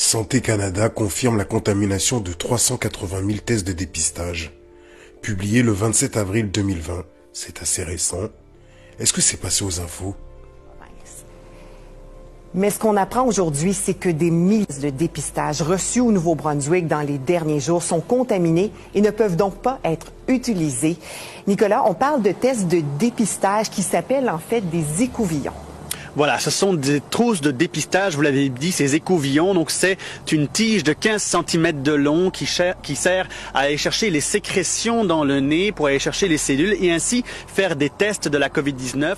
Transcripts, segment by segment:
Santé Canada confirme la contamination de 380 000 tests de dépistage. Publié le 27 avril 2020, c'est assez récent. Est-ce que c'est passé aux infos? Mais ce qu'on apprend aujourd'hui, c'est que des milliers de dépistages reçus au Nouveau-Brunswick dans les derniers jours sont contaminés et ne peuvent donc pas être utilisés. Nicolas, on parle de tests de dépistage qui s'appellent en fait des écouvillons. Voilà, ce sont des trousses de dépistage, vous l'avez dit, ces écouvillons. Donc c'est une tige de 15 cm de long qui sert à aller chercher les sécrétions dans le nez pour aller chercher les cellules et ainsi faire des tests de la COVID-19.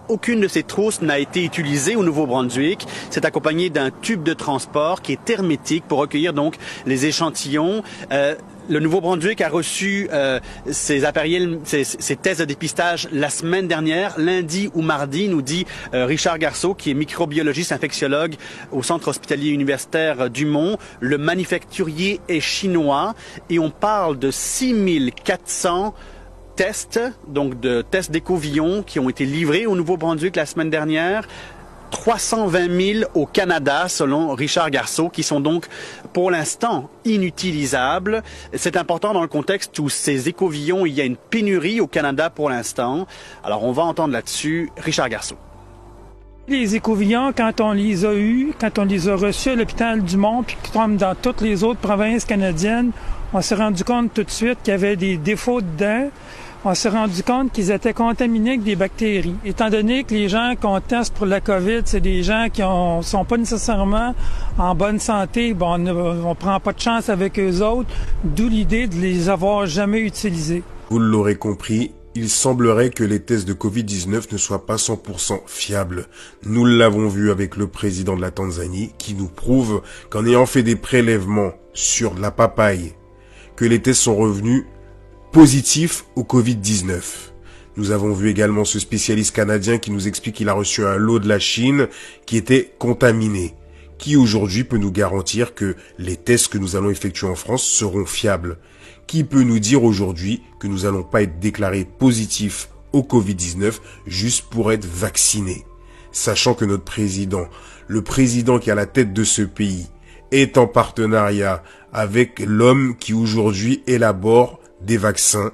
Aucune de ces trousses n'a été utilisée au Nouveau-Brunswick. C'est accompagné d'un tube de transport qui est hermétique pour recueillir donc les échantillons. Le Nouveau-Brunswick a reçu ces tests de dépistage la semaine dernière, lundi ou mardi, nous dit Richard Garceau, qui est microbiologiste infectiologue au Centre hospitalier universitaire du Mont. Le manufacturier est chinois et on parle de 6400 tests, donc de tests d'écouvillons qui ont été livrés au Nouveau-Brunswick la semaine dernière. 320 000 au Canada, selon Richard Garceau, qui sont donc pour l'instant inutilisables. C'est important dans le contexte où ces écouvillons, il y a une pénurie au Canada pour l'instant. Alors on va entendre là-dessus Richard Garceau. Les écouvillons, quand on les a eus, quand on les a reçus à l'hôpital du Mont, puis comme dans toutes les autres provinces canadiennes, on s'est rendu compte tout de suite qu'il y avait des défauts dedans. On s'est rendu compte qu'ils étaient contaminés avec des bactéries. Étant donné que les gens qu'on teste pour la COVID, c'est des gens qui sont pas nécessairement en bonne santé, bon, on prend pas de chance avec eux autres, d'où l'idée de les avoir jamais utilisés. Vous l'aurez compris, il semblerait que les tests de Covid-19 ne soient pas 100% fiables. Nous l'avons vu avec le président de la Tanzanie qui nous prouve qu'en ayant fait des prélèvements sur la papaye, que les tests sont revenus positif au Covid-19. Nous avons vu également ce spécialiste canadien qui nous explique qu'il a reçu un lot de la Chine qui était contaminé. Qui aujourd'hui peut nous garantir que les tests que nous allons effectuer en France seront fiables? Qui peut nous dire aujourd'hui que nous n'allons pas être déclarés positifs au Covid-19 juste pour être vaccinés? Sachant que notre président, le président qui est à la tête de ce pays, est en partenariat avec l'homme qui aujourd'hui élabore des vaccins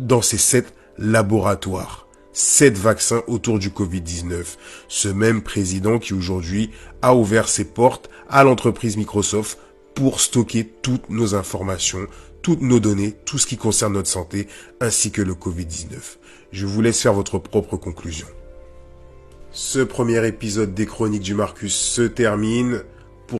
dans ces 7 laboratoires. 7 vaccins autour du Covid-19. Ce même président qui aujourd'hui a ouvert ses portes à l'entreprise Microsoft pour stocker toutes nos informations, toutes nos données, tout ce qui concerne notre santé, ainsi que le Covid-19. Je vous laisse faire votre propre conclusion. Ce premier épisode des Chroniques du Marcus se termine.